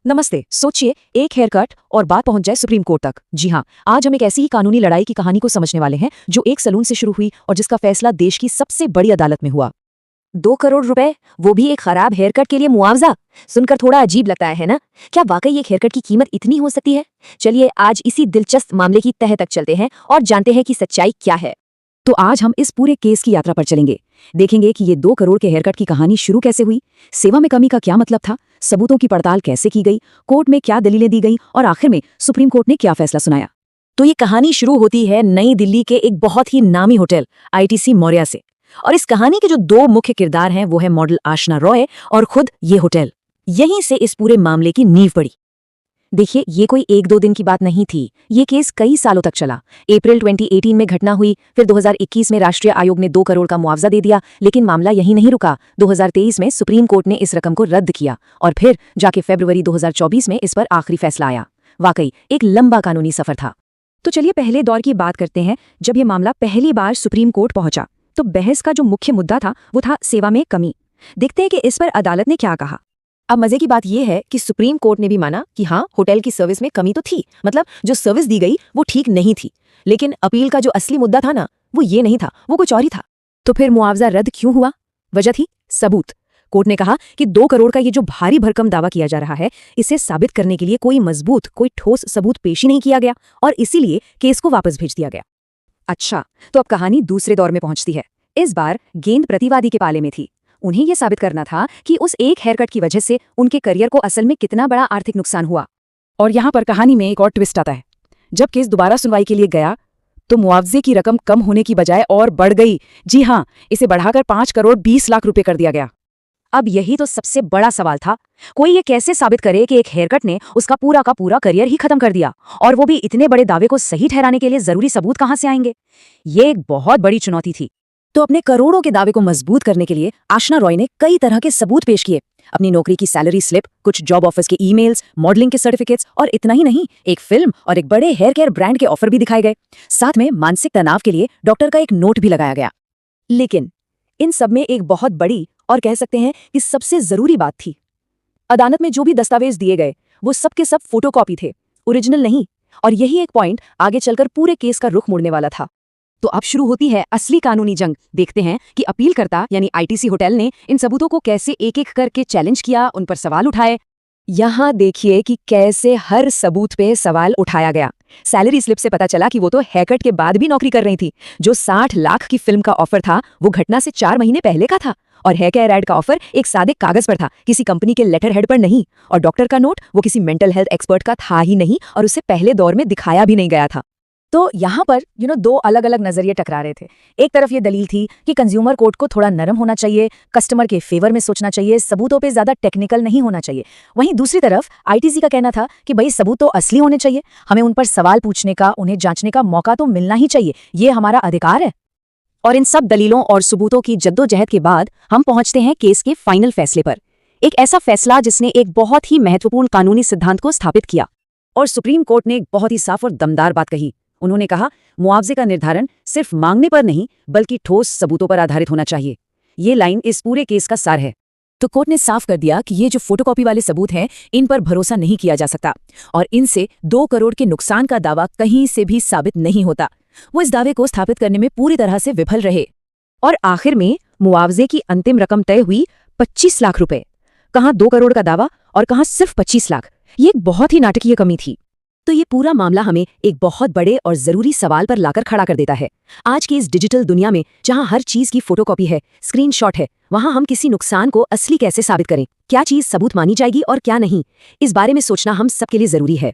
नमस्ते। सोचिए, एक हेयर कट और बात पहुंच जाए सुप्रीम कोर्ट तक। जी हाँ, आज हम एक ऐसी ही कानूनी लड़ाई की कहानी को समझने वाले हैं जो एक सलून से शुरू हुई और जिसका फैसला देश की सबसे बड़ी अदालत में हुआ। 2 करोड़ रुपए, वो भी एक खराब हेयरकट के लिए मुआवजा। सुनकर थोड़ा अजीब लगता है ना? क्या वाकई एक हेयरकट की कीमत इतनी हो सकती है? चलिए आज इसी दिलचस्प मामले की तह तक चलते हैं और जानते हैं कि सच्चाई क्या है। तो आज हम इस पूरे केस की यात्रा पर चलेंगे। देखेंगे कि ये 2 करोड़ के हेयरकट की कहानी शुरू कैसे हुई, सेवा में कमी का क्या मतलब था, सबूतों की पड़ताल कैसे की गई, कोर्ट में क्या दलीलें दी गई और आखिर में सुप्रीम कोर्ट ने क्या फैसला सुनाया। तो ये कहानी शुरू होती है नई दिल्ली के एक बहुत ही नामी होटल ITC मौर्या से। और इस कहानी के जो 2 मुख्य किरदार हैं वो है मॉडल आशना रॉय और खुद ये होटल। यहीं से इस पूरे मामले की नींव पड़ी। देखिए, ये कोई 1-2 दिन की बात नहीं थी। ये केस कई सालों तक चला। अप्रैल 2018 में घटना हुई, फिर 2021 में राष्ट्रीय आयोग ने 2 करोड़ का मुआवजा दे दिया, लेकिन मामला यहीं नहीं रुका। 2023 में सुप्रीम कोर्ट ने इस रकम को रद्द किया और फिर जाके फरवरी 2024 में इस पर आखिरी फैसला आया। वाकई एक लंबा कानूनी सफर था। तो चलिए पहले दौर की बात करते हैं, जब ये मामला पहली बार सुप्रीम कोर्ट पहुंचा। तो बहस का जो मुख्य मुद्दा था वो था सेवा में कमी। देखते हैं कि इस पर अदालत ने क्या कहा। अब मजे की बात यह है कि सुप्रीम कोर्ट ने भी माना कि हाँ, होटल की सर्विस में कमी तो थी, मतलब जो सर्विस दी गई वो ठीक नहीं थी। लेकिन अपील का जो असली मुद्दा था ना, वो ये नहीं था, वो कुछ और ही था। तो फिर मुआवजा रद्द क्यों हुआ? वजह थी सबूत। कोर्ट ने कहा कि 2 करोड़ का ये जो भारी भरकम दावा किया जा रहा है, इसे साबित करने के लिए कोई मजबूत, कोई ठोस सबूत पेश ही नहीं किया गया और इसीलिए केस को वापस भेज दिया गया। अच्छा, तो अब कहानी दूसरे दौर में पहुंचती है। इस बार गेंद प्रतिवादी के पाले में थी। उन्हें यह साबित करना था कि उस एक हेयरकट की वजह से उनके करियर को असल में कितना बड़ा आर्थिक नुकसान हुआ। और यहाँ पर कहानी में एक और ट्विस्ट आता है। जब केस दोबारा सुनवाई के लिए गया तो मुआवजे की रकम कम होने की बजाय और बढ़ गई। जी हाँ, इसे बढ़ाकर 5 करोड़ 20 लाख रुपए कर दिया गया। अब यही तो सबसे बड़ा सवाल था। कोई ये कैसे साबित करे कि एक हेयरकट ने उसका पूरा का पूरा करियर ही खत्म कर दिया, और वो भी इतने बड़े दावे को सही ठहराने के लिए जरूरी सबूत कहाँ से आएंगे? ये एक बहुत बड़ी चुनौती थी। तो अपने करोड़ों के दावे को मजबूत करने के लिए आशना रॉय ने कई तरह के सबूत पेश किए। अपनी नौकरी की सैलरी स्लिप, कुछ जॉब ऑफर्स के ईमेल्स, मॉडलिंग के सर्टिफिकेट्स और इतना ही नहीं, एक फिल्म और एक बड़े हेयर केयर ब्रांड के ऑफर भी दिखाए गए। साथ में मानसिक तनाव के लिए डॉक्टर का एक नोट भी लगाया गया। लेकिन इन सब में एक बहुत बड़ी और कह सकते हैं कि सबसे जरूरी बात थी। अदालत में जो भी दस्तावेज दिए गए वो सब के सब फोटोकॉपी थे, ओरिजिनल नहीं। और यही एक पॉइंट आगे चलकर पूरे केस का रुख मोड़ने वाला था। तो अब शुरू होती है असली कानूनी जंग। देखते हैं कि अपीलकर्ता यानी ITC होटल ने इन सबूतों को कैसे एक एक करके चैलेंज किया, उन पर सवाल उठाए। यहाँ देखिए कि कैसे हर सबूत पे सवाल उठाया गया। सैलरी स्लिप से पता चला कि वो तो हेयरकट के बाद भी नौकरी कर रही थी। जो 60 लाख की फिल्म का ऑफर था वो घटना से 4 महीने पहले का था। और हेयर केयर ऐड का ऑफर एक सादे कागज पर था, किसी कंपनी के लेटर हेड पर नहीं। और डॉक्टर का नोट वो किसी मेंटल हेल्थ एक्सपर्ट का था ही नहीं और उसे पहले दौर में दिखाया भी नहीं गया था। तो यहाँ पर 2 अलग अलग नजरिए टकरा रहे थे। एक तरफ ये दलील थी कि कंज्यूमर कोर्ट को थोड़ा नरम होना चाहिए, कस्टमर के फेवर में सोचना चाहिए, सबूतों पे ज्यादा टेक्निकल नहीं होना चाहिए। वहीं दूसरी तरफ ITC का कहना था कि भाई सबूत तो असली होने चाहिए, हमें उन पर सवाल पूछने का, उन्हें जांचने का मौका तो मिलना ही चाहिए, ये हमारा अधिकार है। और इन सब दलीलों और सबूतों की जद्दोजहद के बाद हम पहुंचते हैं केस के फाइनल फैसले पर। एक ऐसा फैसला जिसने एक बहुत ही महत्वपूर्ण कानूनी सिद्धांत को स्थापित किया। और सुप्रीम कोर्ट ने एक बहुत ही साफ और दमदार बात कही। उन्होंने कहा, मुआवजे का निर्धारण सिर्फ मांगने पर नहीं बल्कि ठोस सबूतों पर आधारित होना चाहिए। ये लाइन इस पूरे केस का सार है। तो कोर्ट ने साफ कर दिया कि ये जो फोटोकॉपी वाले सबूत हैं, इन पर भरोसा नहीं किया जा सकता और इनसे 2 करोड़ के नुकसान का दावा कहीं से भी साबित नहीं होता। वो इस दावे को स्थापित करने में पूरी तरह से विफल रहे। और आखिर में मुआवजे की अंतिम रकम तय हुई 25 लाख रुपए। कहाँ 2 करोड़ का दावा और कहाँ सिर्फ 25 लाख। ये एक बहुत ही नाटकीय कमी थी। तो ये पूरा मामला हमें एक बहुत बड़े और जरूरी सवाल पर लाकर खड़ा कर देता है। आज की इस डिजिटल दुनिया में जहां हर चीज की फोटोकॉपी है, स्क्रीनशॉट है, वहां हम किसी नुकसान को असली कैसे साबित करें? क्या चीज सबूत मानी जाएगी और क्या नहीं? इस बारे में सोचना हम सबके लिए जरूरी है।